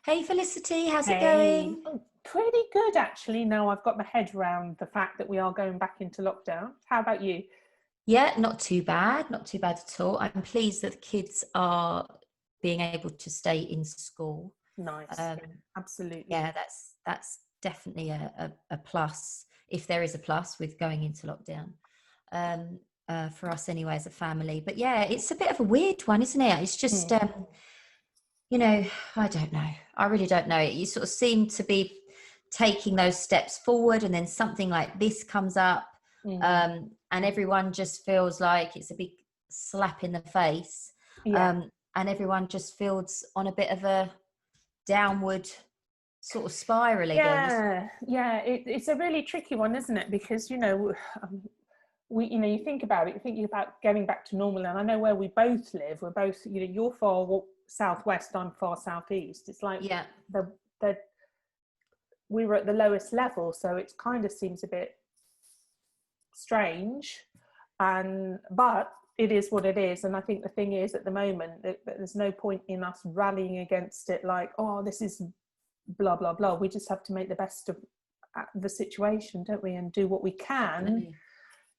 Hey Felicity, how's it Hey, going? pretty good actually. Now I've got my head around the fact that we are going back into lockdown. How about you? Yeah, not too bad, not too bad at all. I'm pleased that the kids are being able to stay in school. Nice. Um, Yeah, absolutely. yeah, that's definitely a plus, if there is a plus with going into lockdown. Um, for us anyway as a family. But yeah, it's a bit of a weird one, isn't it? It's just Mm, you know, I don't know. I really don't know. You sort of seem to be taking those steps forward, and then something like this comes up, mm. and everyone just feels like it's a big slap in the face, Yeah, and everyone just feels on a bit of a downward sort of spiral again. yeah. It's a really tricky one, isn't it? Because you think about it, you're thinking about getting back to normal, and I know where we both live. We're both, you're far southwest, I'm far southeast. It's like Yeah, the we were at the lowest level, so it kind of seems a bit strange, and but it is what it is. And I think the thing is, at the moment, that there's no point in us rallying against it like, oh, this is blah blah blah. We just have to make the best of the situation, don't we, and do what we can definitely.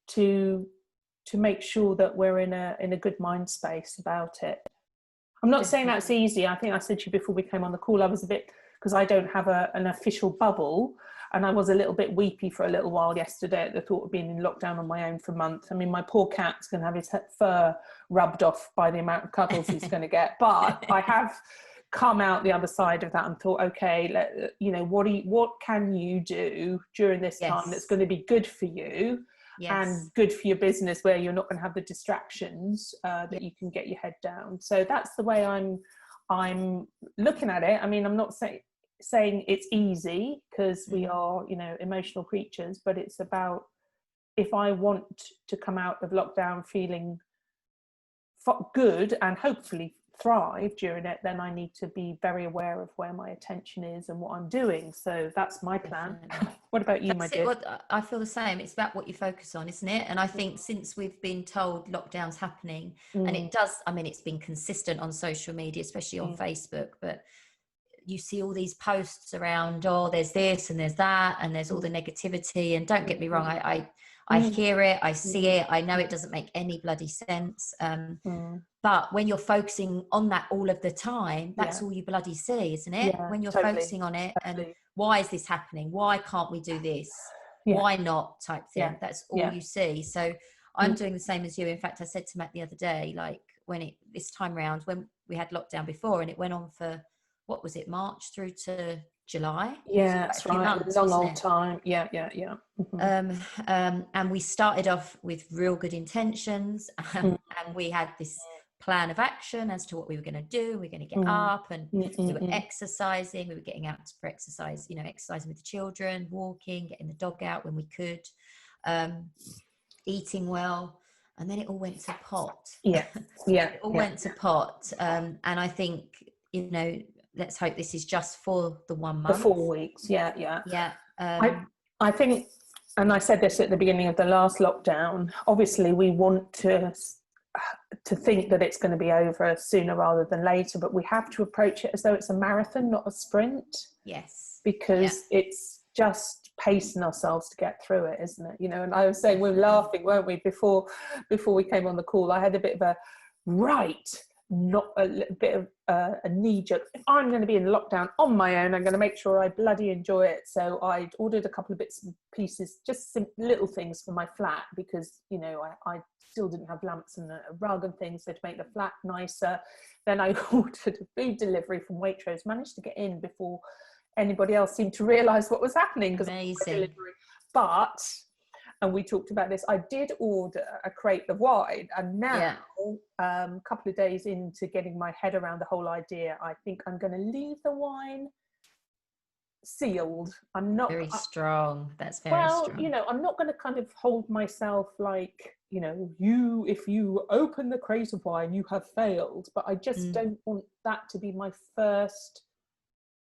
to make sure that we're in a good mind space about it. I'm not saying that's Definitely. easy. I think I said to you before we came on the call, I was a bit, because I don't have an official bubble, and I was a little bit weepy for a little while yesterday at the thought of being in lockdown on my own for a month. I mean, my poor cat's going to have his fur rubbed off by the amount of cuddles he's going to get. But I have come out the other side of that and thought, okay, what can you do during this time that's Yes. going to be good for you Yes. and good for your business, where you're not going to have the distractions, Yeah. that you can get your head down. So that's the way I'm looking at it. I mean, I'm not saying it's easy, because we Mm, are, emotional creatures, but it's about, if I want to come out of lockdown feeling good and hopefully thrive during it, then I need to be very aware of where my attention is and what I'm doing. So that's my plan. definitely. What about you, my That's it. dear? Well, I feel the same. It's about what you focus on, isn't it? And I think since we've been told lockdown's happening, and Mm, it does, I mean, it's been consistent on social media, especially on mm, Facebook, but you see all these posts around, oh, there's this and there's that, and there's all mm, the negativity. And don't get me wrong, mm, I mm, hear it, I see mm, it, I know it doesn't make any bloody sense. mm. But when you're focusing on that all of the time, that's Yeah, all you bloody see, isn't it? yeah, When you're totally, focusing on it and totally. why is this happening? Why can't we do this? Yeah, Why not? Type yeah, thing. That's all yeah. you see. So I'm Mm, doing the same as you. In fact, I said to Matt the other day, like when it this time round, when we had lockdown before and it went on for what was it, March through to July? It was yeah, quite a that's few right. months, Long wasn't old it? time. Yeah, yeah, yeah. Hmm. And we started off with real good intentions, Mm, and we had this plan of action as to what we were going to do. We are going to get mm, up, and mm, we were mm, exercising. We were getting out for exercise, exercising with the children, walking, getting the dog out when we could, um, eating well. And then it all went to pot. yeah, yeah, It all yeah. went to pot. And I think, let's hope this is just for the one The month. 4 weeks. Yeah, yeah. Yeah. I I think, and I said this at the beginning of the last lockdown. Obviously, we want to think that it's going to be over sooner rather than later, but we have to approach it as though it's a marathon, not a sprint, Yes. Yeah. because it's just pacing ourselves to get through it, isn't it? And I was saying, we were Definitely. laughing, weren't we, before we came on the call. I had a bit of a right, not a bit of a knee jerk. If I'm going to be in lockdown on my own, I'm going to make sure I bloody enjoy it. So I ordered a couple of bits and pieces, just some little things for my flat, because I still didn't have lamps and a rug and things, so to make the flat nicer. Then I ordered a food delivery from Waitrose, managed to get in before anybody else seemed to realise what was happening, because I Amazing. delivery. But, and we talked about this, I did order a crate of wine, and now, Yeah. a couple of days into getting my head around the whole idea, I think I'm going to leave the wine sealed. I'm not, Very strong. That's very well, strong. I'm not going to kind of hold myself like, if you open the crate of wine, you have failed. But I just Mm, don't want that to be my first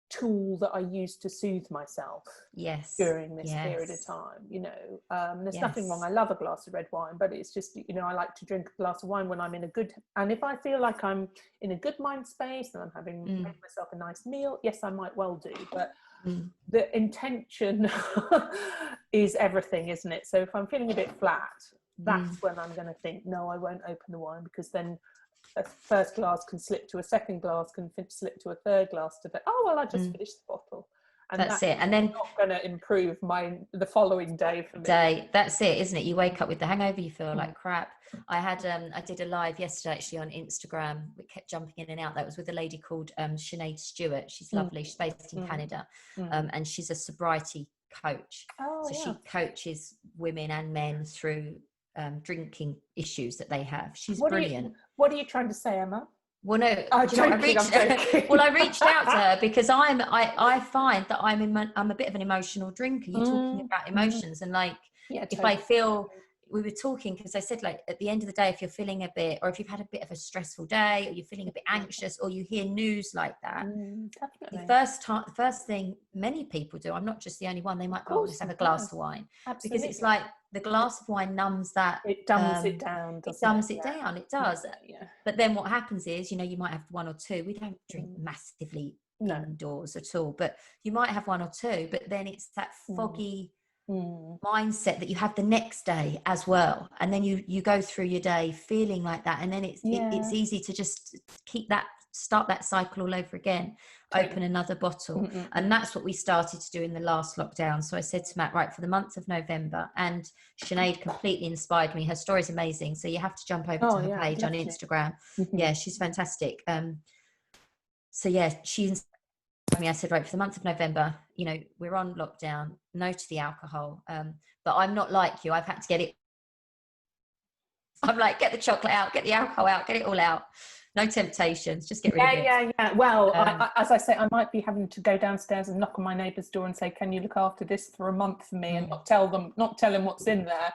tool that I use to soothe myself Yes. during this Yes. period of time. You know, there's Yes. nothing wrong. I love a glass of red wine, but it's just, you know, I like to drink a glass of wine when I'm in a good, and if I feel like I'm in a good mind space and I'm having made myself a nice meal, yes, I might well do. But the intention is everything, isn't it? So if I'm feeling a bit flat, that's when I'm going to think, no, I won't open the wine, because then a first glass can slip to a second glass, can slip to a third glass, to oh well, I just finished the bottle, and that's it. And then not going to improve the following day for me. That's it, isn't it? You wake up with the hangover, you feel like crap. I did a live yesterday actually on Instagram. We kept jumping in and out. That was with a lady called Sinead Stewart. She's lovely. She's based in Canada, and she's a sobriety coach. She coaches women and men through drinking issues that they have. She's brilliant. What are you trying to say, Emma? Well, no, I'm joking. I reached out to her because I find that I'm a bit of an emotional drinker. You're talking about emotions, and like if I feel, we were talking because I said, like, at the end of the day, if you're feeling a bit, or if you've had a bit of a stressful day, or you're feeling a bit anxious, or you hear news like that, the first thing many people do, I'm not just the only one, they might go, just have a glass of wine. Absolutely. Because it's like the glass of wine numbs that. It dumbs it down. It dumbs it down. It does. But then what happens is, you know, you might have one or two. We don't drink massively indoors at all, but you might have one or two. But then it's that foggy mindset that you have the next day as well, and then you go through your day feeling like that, and then it's easy to just start that cycle all over again. Open another bottle. And that's what we started to do in the last lockdown. So I said to Matt, right, for the month of November, and Sinead completely inspired me. Her story's amazing, so you have to jump over to her page on Instagram. Yeah, she's fantastic. So yeah, she inspired me. I said, right, for the month of November, you know, we're on lockdown, no to the alcohol, but I'm not like you. I've had to get it. I'm like, get the chocolate out, get the alcohol out, get it all out. No temptations, just get rid of it. Yeah. Well, as I say, I might be having to go downstairs and knock on my neighbour's door and say, can you look after this for a month for me, and not tell them what's in there.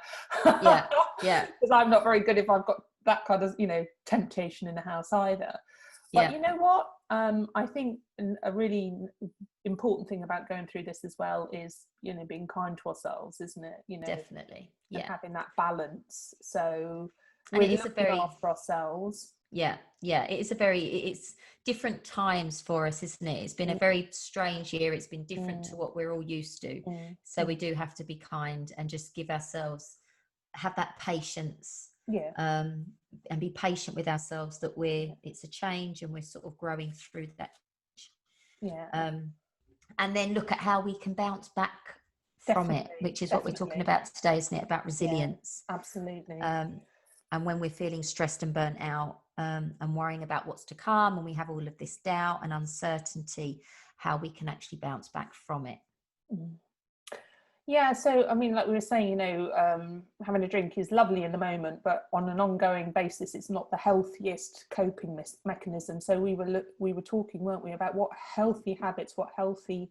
Yeah. Because I'm not very good if I've got that kind of, you know, temptation in the house either. But you know what? I think a really important thing about going through this as well is, you know, being kind to ourselves, isn't it? You know, definitely. And having that balance. So we're looking after ourselves. It's different times for us, isn't it? It's been a very strange year. It's been different to what we're all used to. So we do have to be kind and just give ourselves, have that patience. And be patient with ourselves that it's a change and we're sort of growing through that. And then look at how we can bounce back from it, which is what we're talking about today, isn't it? About resilience. Absolutely. And when we're feeling stressed and burnt out, and worrying about what's to come, and we have all of this doubt and uncertainty, how we can actually bounce back from it. Yeah, so I mean, like we were saying, you know, having a drink is lovely in the moment, but on an ongoing basis, it's not the healthiest coping mechanism. So we were talking, weren't we, about what healthy habits, what healthy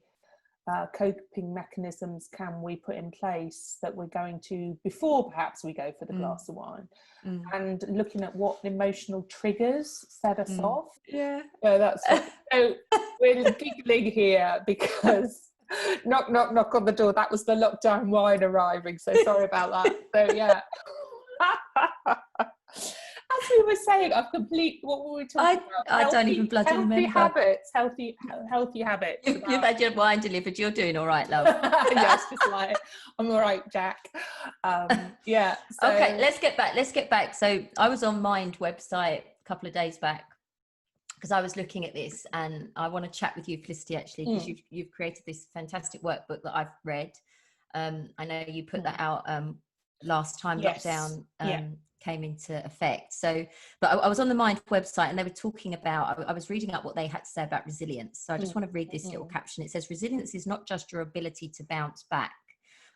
coping mechanisms can we put in place that we're going to, before perhaps we go for the glass of wine, and looking at what emotional triggers set us off. So we're giggling here because knock on the door, that was the lockdown wine arriving, so sorry about that. So yeah. As we were saying, what were we talking about? I don't even bloody remember. Healthy habits. You've had your wine delivered. You're doing all right, love. Yes, just like, I'm all right, Jack. Yeah. So. Okay, let's get back. So I was on Mind website a couple of days back because I was looking at this, and I want to chat with you, Felicity, actually, because you've created this fantastic workbook that I've read. I know you put that out last time lockdown came into effect. So, but I was on the Mind website, and they were talking about, I was reading up what they had to say about resilience. So I just want to read this little caption. It says, resilience is not just your ability to bounce back,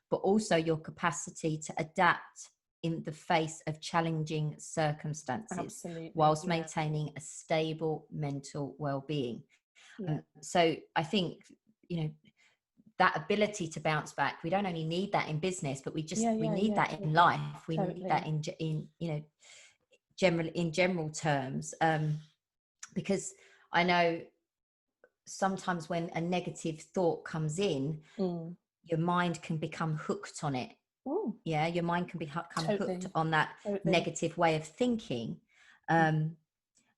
but also your capacity to adapt in the face of challenging circumstances, whilst maintaining a stable mental well-being. So I think, you know, that ability to bounce back, we don't only need that in business, but we need that in life. We need that in you know, general terms, because I know sometimes when a negative thought comes in, your mind can become hooked on it. Yeah, your mind can become hooked on that negative way of thinking,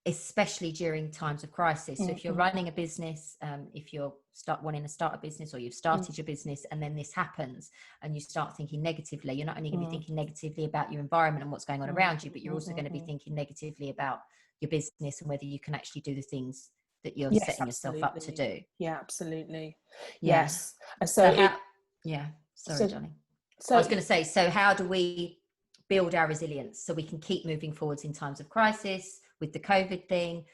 especially during times of crisis. So if you're running a business, if you're wanting to start a business, or you've started your business and then this happens and you start thinking negatively, you're not only going to be thinking negatively about your environment and what's going on around you, but you're also going to be thinking negatively about your business and whether you can actually do the things that you're setting yourself up to do. Yeah, absolutely. Yeah. Yes. Sorry, darling. I was going to say, so how do we build our resilience so we can keep moving forwards in times of crisis with the COVID thing,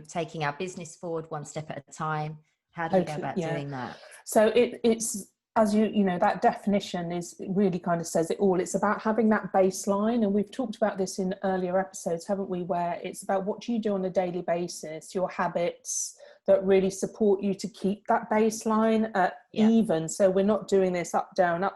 taking our business forward one step at a time? How do we go about doing that? So it's, as you know, that definition really kind of says it all. It's about having that baseline. And we've talked about this in earlier episodes, haven't we? Where it's about what do you do on a daily basis, your habits that really support you to keep that baseline even. So we're not doing this up, down,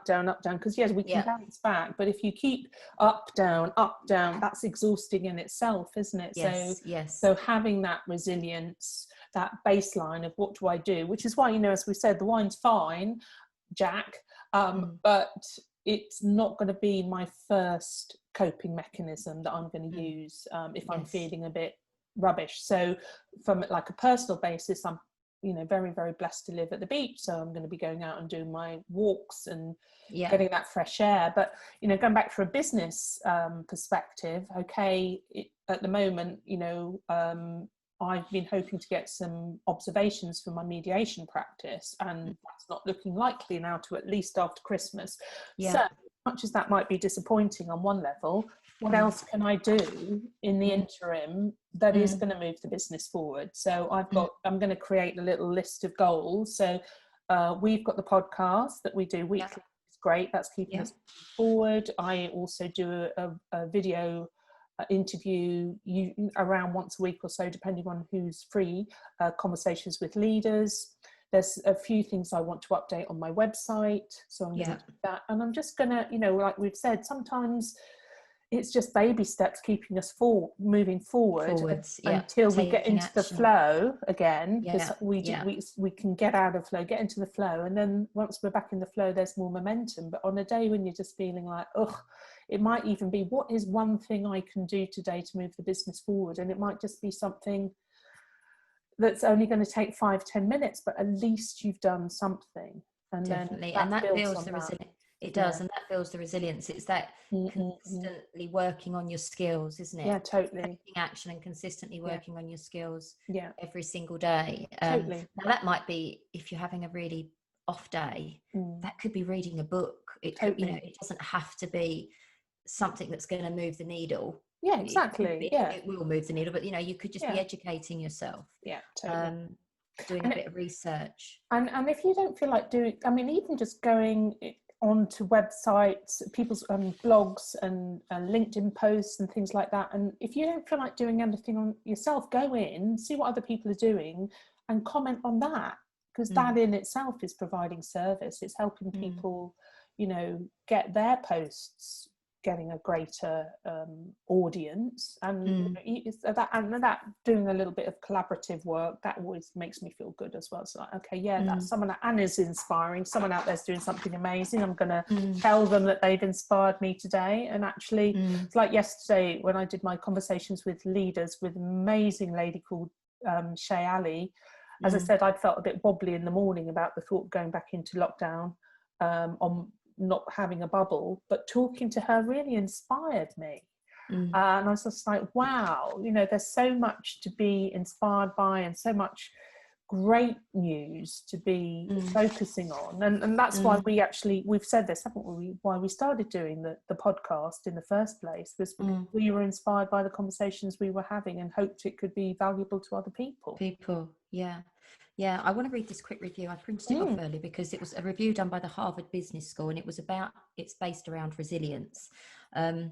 because yes, we can bounce back, but if you keep up, down, that's exhausting in itself, isn't it? So having that resilience, that baseline of what do I do, which is why, as we said, the wine's fine, Jack, but it's not going to be my first coping mechanism that I'm going to use if I'm feeling a bit rubbish. So from like a personal basis, I'm very, very blessed to live at the beach, so I'm going to be going out and doing my walks and getting that fresh air. But going back from a business perspective, at the moment, I've been hoping to get some observations from my mediation practice, and that's not looking likely now to at least after Christmas. So much as that might be disappointing on one level, what else can I do in the interim that is going to move the business forward? So I'm going to create a little list of goals. So we've got the podcast that we do weekly. It's great. That's keeping us forward. I also do a video interview around once a week or so, depending on who's free, conversations with leaders. There's a few things I want to update on my website, so I'm going to do that. And I'm just going to, like we've said, sometimes it's just baby steps keeping us moving forwards until we get into the flow again, because we can get out of flow, get into the flow, and then once we're back in the flow, there's more momentum. But on a day when you're just feeling like, it might even be, what is one thing I can do today to move the business forward? And it might just be something that's only going to take 5-10 minutes, but at least you've done something. And definitely, then and that builds the resilience. It does, and that builds the resilience. It's that consistently working on your skills, isn't it? Yeah, totally. Taking action and consistently working on your skills every single day. Totally. Now that might be, if you're having a really off day, that could be reading a book. It could, it doesn't have to be something that's going to move the needle. Yeah, exactly. It will move the needle, but you could just be educating yourself. Yeah, totally. Doing a bit of research. And if you don't feel like doing, even just going onto websites, people's blogs and LinkedIn posts and things like that, and if you don't feel like doing anything on yourself, go in, see what other people are doing and comment on that, because that in itself is providing service. It's helping people get their posts getting a greater audience, and that doing a little bit of collaborative work, that always makes me feel good as well. So like, that's someone that Anna's inspiring, someone out there's doing something amazing. I'm gonna tell them that they've inspired me today. And actually it's like yesterday when I did my conversations with leaders with an amazing lady called Shay Ali. As I said, I'd felt a bit wobbly in the morning about the thought of going back into lockdown on not having a bubble, but talking to her really inspired me. And I was just like, wow, there's so much to be inspired by and so much great news to be focusing on. And that's why we've said this, haven't we, why we started doing the podcast in the first place, was because we were inspired by the conversations we were having and hoped it could be valuable to other people. Yeah, I want to read this quick review. I printed it off early because it was a review done by the Harvard Business School, and it's based around resilience. And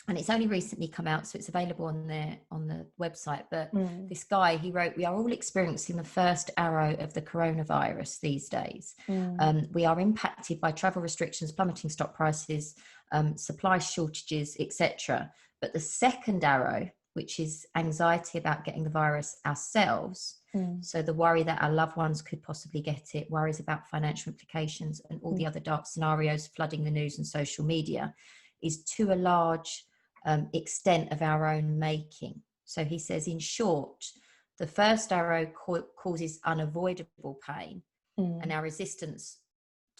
it's only recently come out, so it's available on the website. But this guy, he wrote, "We are all experiencing the first arrow of the coronavirus these days. We are impacted by travel restrictions, plummeting stock prices, supply shortages, etc. But the second arrow which is anxiety about getting the virus ourselves. So the worry that our loved ones could possibly get it, worries about financial implications, and all the other dark scenarios flooding the news and social media, is to a large extent of our own making. So he says, in short, the first arrow causes unavoidable pain, and our resistance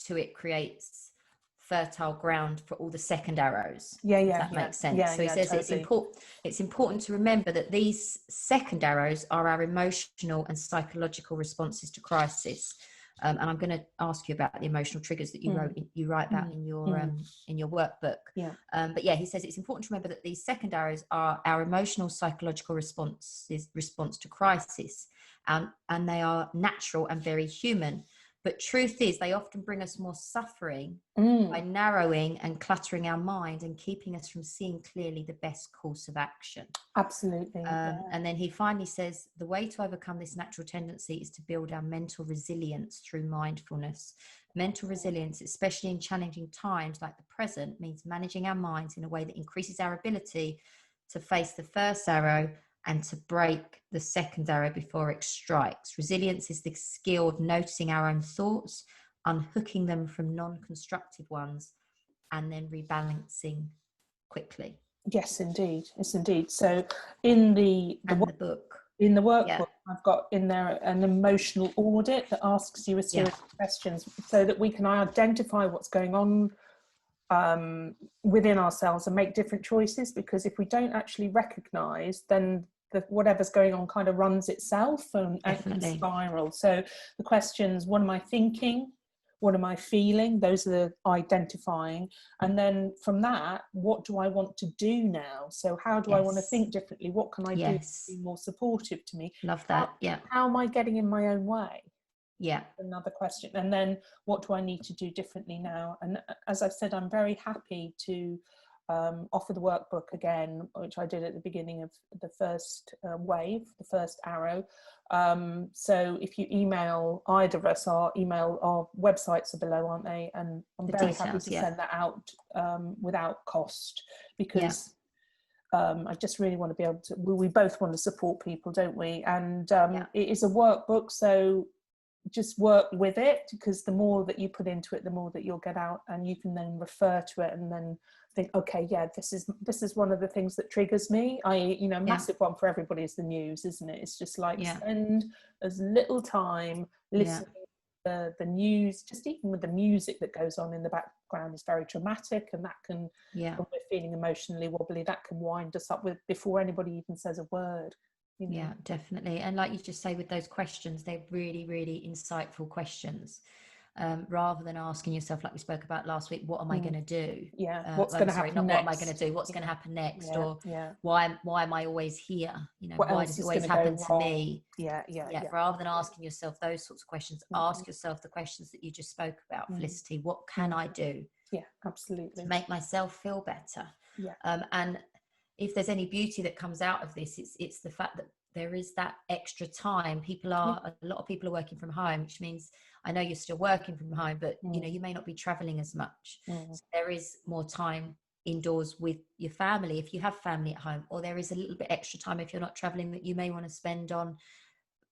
to it creates fertile ground for all the second arrows. If that makes sense. So he says totally. It's important to remember that these second arrows are our emotional and psychological responses to crisis. And I'm going to ask you about the emotional triggers that you write about in your workbook. But yeah, he says it's important to remember that these second arrows are our emotional psychological response to crisis, and they are natural and very human. But truth is, they often bring us more suffering by narrowing and cluttering our mind and keeping us from seeing clearly the best course of action. Absolutely. And then he finally says, the way to overcome this natural tendency is to build our mental resilience through mindfulness. Mental resilience, especially in challenging times like the present, means managing our minds in a way that increases our ability to face the first arrow and to break the second arrow before it strikes. Resilience is the skill of noticing our own thoughts, unhooking them from non-constructive ones, and then rebalancing quickly. Yes, indeed. Yes, indeed. So in the book, in the workbook, I've got in there an emotional audit that asks you a series of questions so that we can identify what's going on within ourselves and make different choices. Because if we don't actually recognize, then whatever's going on kind of runs itself and can spiral. So the questions: what am I thinking? What am I feeling? Those are the identifying. And then from that, what do I want to do now? So how do I want to think differently? What can I do to be more supportive to me? Love that. How am I getting in my own way? Yeah. Another question. And then what do I need to do differently now? And as I've said, I'm very happy to offer the workbook again, which I did at the beginning of the first wave, the first arrow. So if you email either of us, our websites are below, aren't they? And I'm very happy to send that out without cost, because I just really want to be able to, we both want to support people, don't we? And it is a workbook, so just work with it, because the more that you put into it, the more that you'll get out, and you can then refer to it and then think, okay, this is one of the things that triggers me. Massive one for everybody is the news, isn't it? It's just like spend as little time listening to the news. Just even with the music that goes on in the background is very traumatic, and that can, when we're feeling emotionally wobbly, that can wind us up before anybody even says a word. Yeah, definitely. And like you just say, with those questions, they're really, really insightful questions. Rather than asking yourself, like we spoke about last week, what am I going to do? What's going to happen next? What am I going to do? What's going to happen next? Or why am I always here? Why does it always happen to me? Rather than asking yourself those sorts of questions, ask yourself the questions that you just spoke about, Felicity. What can I do? Yeah, absolutely. To make myself feel better. And if there's any beauty that comes out of this, it's the fact that there is that extra time. A lot of people are working from home, which means, I know you're still working from home, but you may not be traveling as much. So there is more time indoors with your family if you have family at home, or there is a little bit extra time if you're not traveling that you may want to spend on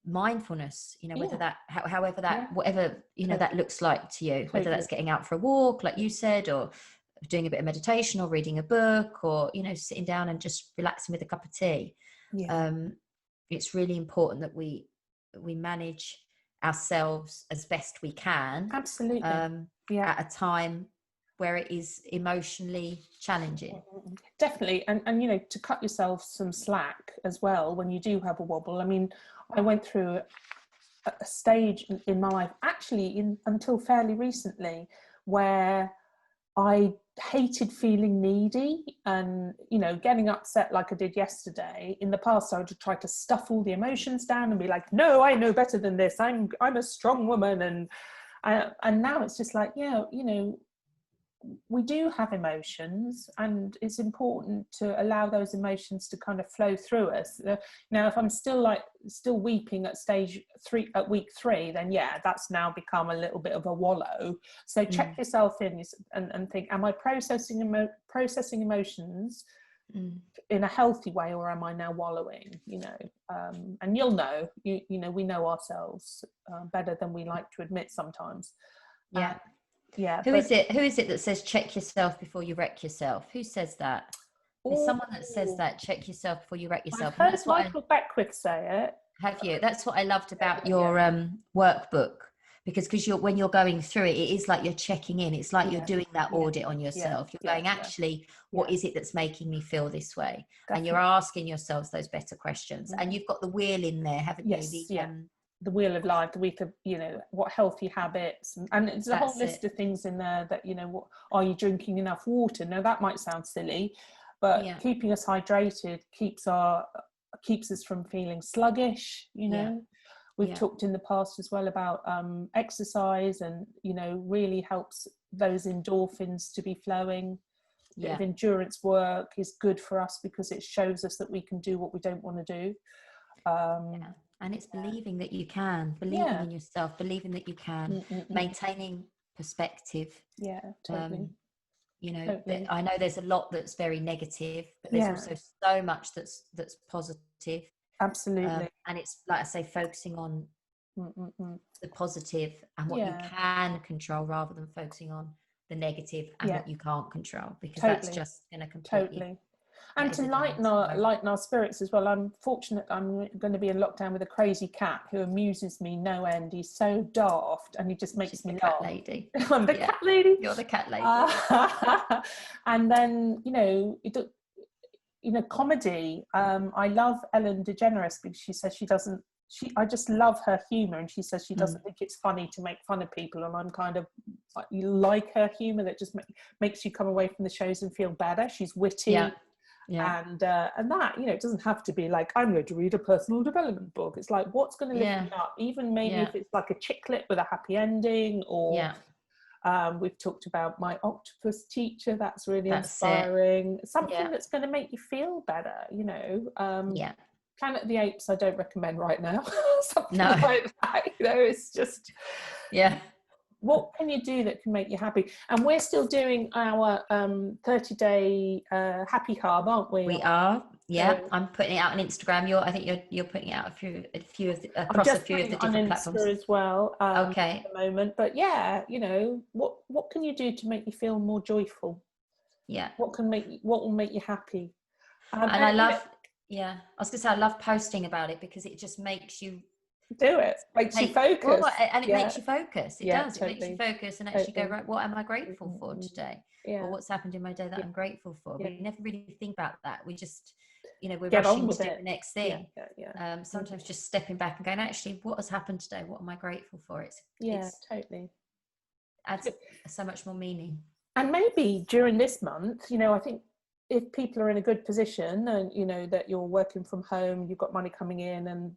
mindfulness, whether that, however that, whatever, that looks like to you, whether that's getting out for a walk, like you said, or doing a bit of meditation, or reading a book, or, sitting down and just relaxing with a cup of tea. It's really important that we manage ourselves as best we can. Absolutely. At a time where it is emotionally challenging. Definitely. And to cut yourself some slack as well when you do have a wobble. I mean, I went through a stage in my life, actually until fairly recently, where I hated feeling needy and, getting upset like I did yesterday. In the past, I would try to stuff all the emotions down and be like, no, I know better than this. I'm a strong woman. And now it's just like, we do have emotions, and it's important to allow those emotions to kind of flow through us. Now, if I'm still weeping at week 3, then that's now become a little bit of a wallow. So check yourself in and think, am I processing emotions in a healthy way, or am I now wallowing, you know? And you'll know, you know, we know ourselves better than we like to admit sometimes. Yeah. Yeah. Who is it that says check yourself before you wreck yourself? Who says that? There's someone that says that, check yourself before you wreck yourself. I've heard Michael Beckwith say it. Have you? That's what I loved about your workbook, because when you're going through it, it is like you're checking in. It's like you're doing that audit on yourself. You're going, actually, what is it that's making me feel this way? Definitely. And you're asking yourselves those better questions. And you've got the wheel in there, haven't you? The wheel of life, the week of, you know, what healthy habits, and it's a whole list of things in there that, you know, what are you drinking enough water? Now that might sound silly, but keeping us hydrated keeps us from feeling sluggish, you know. We've talked in the past as well about exercise, and, you know, really helps those endorphins to be flowing. A bit of endurance work is good for us because it shows us that we can do what we don't want to do. And it's believing that you can, believing in yourself, believing that you can, maintaining perspective. Yeah, totally. You know, I know there's a lot that's very negative, but there's also so much that's positive. Absolutely. And it's, like I say, focusing on the positive and what you can control, rather than focusing on the negative and what you can't control, because that's just going to completely and to lighten our spirits as well. I'm fortunate I'm going to be in lockdown with a crazy cat who amuses me no end. He's so daft and he just makes me laugh. Lady. I'm the cat lady. You're the cat lady. And then, you know, comedy. I love Ellen DeGeneres because she says I just love her humour, and she says she doesn't think it's funny to make fun of people, and I'm kind of like her humour that just makes you come away from the shows and feel better. She's witty. And that, you know, it doesn't have to be like, I'm going to read a personal development book. It's like, what's going to lift me up, even maybe if it's like a chicklet with a happy ending, or we've talked about My Octopus Teacher. That's really inspiring. Something that's going to make you feel better, you know. Planet of the Apes I don't recommend right now. Something like that, you know. It's just what can you do that can make you happy? And we're still doing our 30-day happy hub, aren't we? We are. I'm putting it out on Instagram. I think you're putting it out across a few of the different platforms as well. At the moment, but you know, what can you do to make you feel more joyful? What will make you happy? And I love. I was going to say, I love posting about it because it just makes you do it. Makes you focus. And it makes you focus. It does. Totally. It makes you focus and actually go, right, what am I grateful for today? Or what's happened in my day that I'm grateful for? We never really think about that. We just, you know, we're rushing to do the next thing. Sometimes just stepping back and going, actually, what has happened today? What am I grateful for? It's totally. Adds so much more meaning. And maybe during this month, you know, I think if people are in a good position and, you know, that you're working from home, you've got money coming in and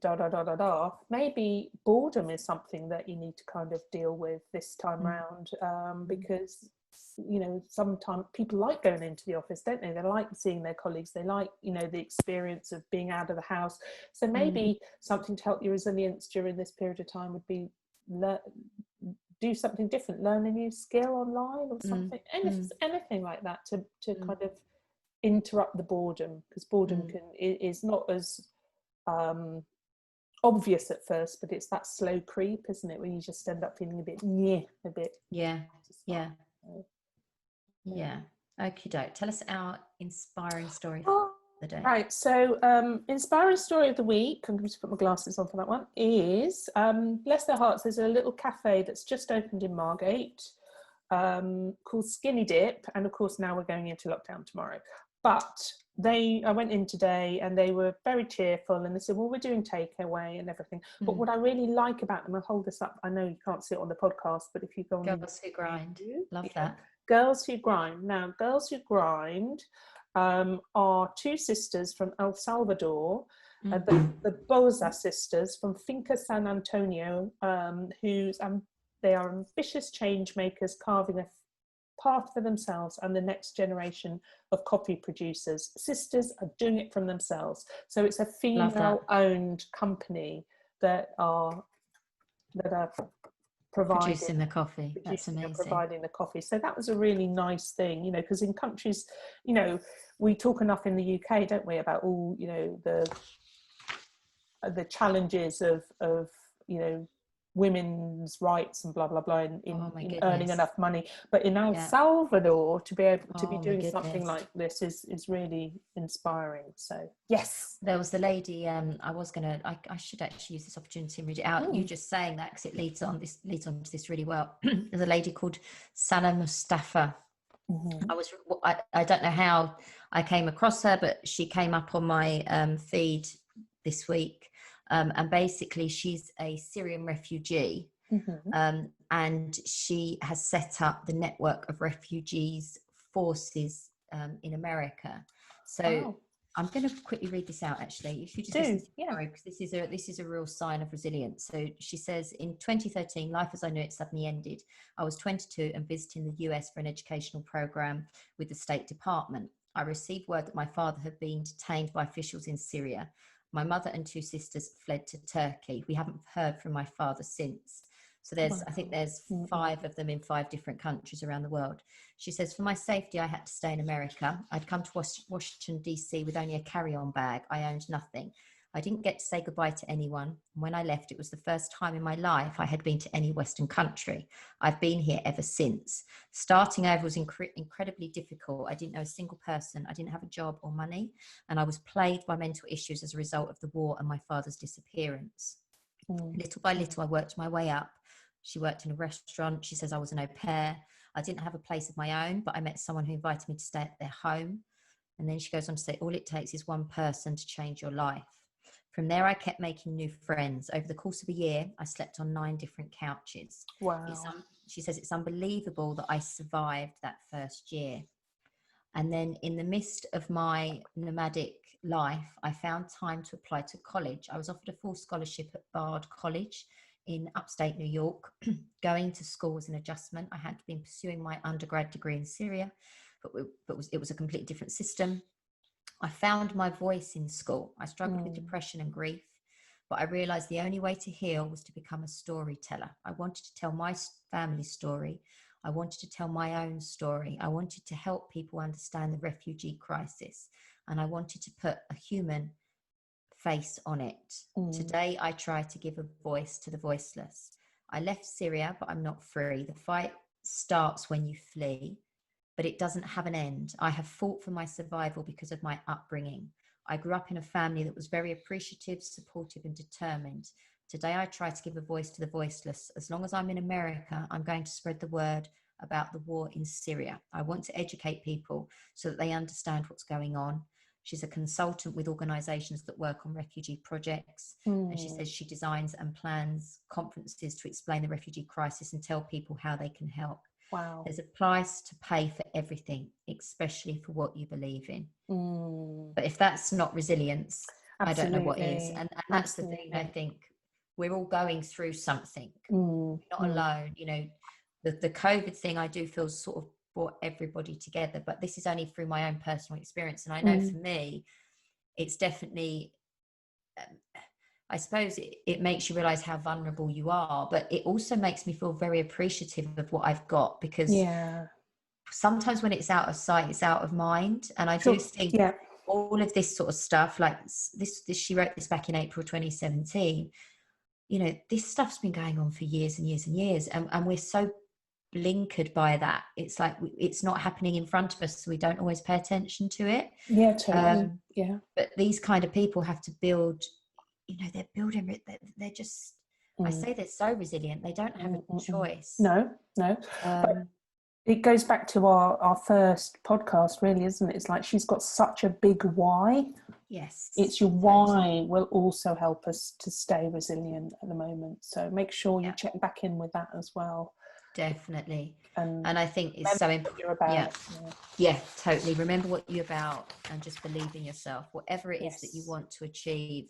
maybe boredom is something that you need to kind of deal with this time round, because, you know, sometimes people like going into the office, don't they? They like seeing their colleagues. They like, you know, the experience of being out of the house. So maybe something to help your resilience during this period of time would be do something different, learn a new skill online or something, anything like that to kind of interrupt the boredom, because boredom is not as obvious at first, but it's that slow creep, isn't it, when you just end up feeling a bit Okie doke. Tell us our inspiring story of the day. Right, so inspiring story of the week, I'm going to put my glasses on for that one, is bless their hearts, there's a little cafe that's just opened in Margate called Skinny Dip, and of course now we're going into lockdown tomorrow. But I went in today and they were very cheerful, and they said, well, we're doing takeaway and everything. But what I really like about them, I'll hold this up, I know you can't see it on the podcast, but if you go on Girls Who Grind, love that. Girls Who Grind. Now, Girls Who Grind are two sisters from El Salvador, the Boza sisters from Finca San Antonio, they are ambitious change makers carving a path for themselves and the next generation of coffee producers. Sisters are doing it from themselves. So it's a female-owned company that are producing the coffee. That's amazing. Providing the coffee. So that was a really nice thing, you know, because in countries, you know, we talk enough in the UK, don't we, about all, you know, the challenges of you know, women's rights and blah blah blah in earning enough money, but in El Salvador to be able to be doing something like this is really inspiring. So yes, there was the lady, I should actually use this opportunity and read it out. You just saying that, because it leads on to this really well. There's a lady called Sana Mustafa. I don't know how I came across her, but she came up on my feed this week. And basically she's a Syrian refugee, and she has set up the network of refugees forces in America. So I'm going to quickly read this out, actually. If you just listen to because this is a real sign of resilience. So she says, in 2013, life as I knew it suddenly ended. I was 22 and visiting the US for an educational program with the State Department. I received word that my father had been detained by officials in Syria. My mother and 2 sisters fled to Turkey. We haven't heard from my father since. So I think there's 5 of them in 5 different countries around the world. She says, for my safety, I had to stay in America. I'd come to Washington, D.C. with only a carry-on bag. I owned nothing. I didn't get to say goodbye to anyone. When I left, it was the first time in my life I had been to any Western country. I've been here ever since. Starting over was incredibly difficult. I didn't know a single person. I didn't have a job or money. And I was plagued by mental issues as a result of the war and my father's disappearance. Little by little, I worked my way up. She worked in a restaurant. She says I was an au pair. I didn't have a place of my own, but I met someone who invited me to stay at their home. And then she goes on to say, all it takes is one person to change your life. From there, I kept making new friends. Over the course of a year, I slept on 9 different couches. Wow. She says it's unbelievable that I survived that first year. And then in the midst of my nomadic life, I found time to apply to college. I was offered a full scholarship at Bard College in upstate New York. Going to school was an adjustment. I had been pursuing my undergrad degree in Syria, but it was a completely different system. I found my voice in school. I struggled with depression and grief, but I realized the only way to heal was to become a storyteller. I wanted to tell my family story. I wanted to tell my own story. I wanted to help people understand the refugee crisis, and I wanted to put a human face on it. Today, I try to give a voice to the voiceless. I left Syria, but I'm not free. The fight starts when you flee, but it doesn't have an end. I have fought for my survival because of my upbringing. I grew up in a family that was very appreciative, supportive, and determined. Today, I try to give a voice to the voiceless. As long as I'm in America, I'm going to spread the word about the war in Syria. I want to educate people so that they understand what's going on. She's a consultant with organizations that work on refugee projects. And she says she designs and plans conferences to explain the refugee crisis and tell people how they can help. Wow. There's a price to pay for everything, especially for what you believe in. But if that's not resilience, I don't know what is. And that's the thing, I think. We're all going through something. We're not alone. You know, the COVID thing, I do feel sort of brought everybody together, but this is only through my own personal experience. And I know for me, it's definitely, I suppose it makes you realize how vulnerable you are, but it also makes me feel very appreciative of what I've got, because sometimes when it's out of sight, it's out of mind. And I do think all of this sort of stuff, like this, she wrote this back in April 2017, you know, this stuff's been going on for years and years and years. And we're so blinkered by that. It's like it's not happening in front of us, so we don't always pay attention to it. Yeah, totally. But these kind of people have to build, you know, they're building it. They're just, I say they're so resilient. They don't have a choice. No. But it goes back to our first podcast, really, isn't it? It's like she's got such a big why. Yes. It's your why will also help us to stay resilient at the moment. So make sure you check back in with that as well. Definitely. And I think it's so important. Yeah, totally. Remember what you're about and just believe in yourself. Whatever it is that you want to achieve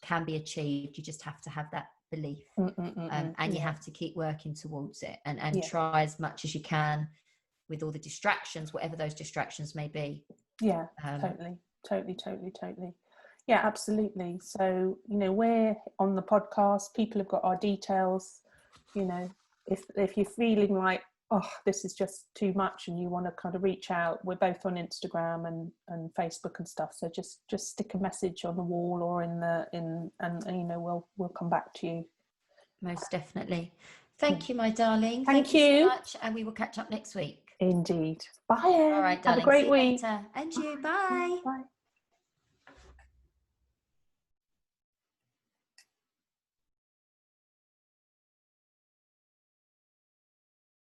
can be achieved. You just have to have that belief. And you have to keep working towards it and try as much as you can with all the distractions, whatever those distractions may be. Yeah, totally. Yeah, absolutely. So, you know, we're on the podcast. People have got our details, you know, if you're feeling like, oh, this is just too much, and you want to kind of reach out, we're both on Instagram and Facebook and stuff. So just stick a message on the wall or and you know, we'll come back to you. Most definitely. Thank you, my darling. Thank you you so much, and we will catch up next week. indeed. Bye. All right, darling. Have a great See you week. later. And you. Bye. Bye.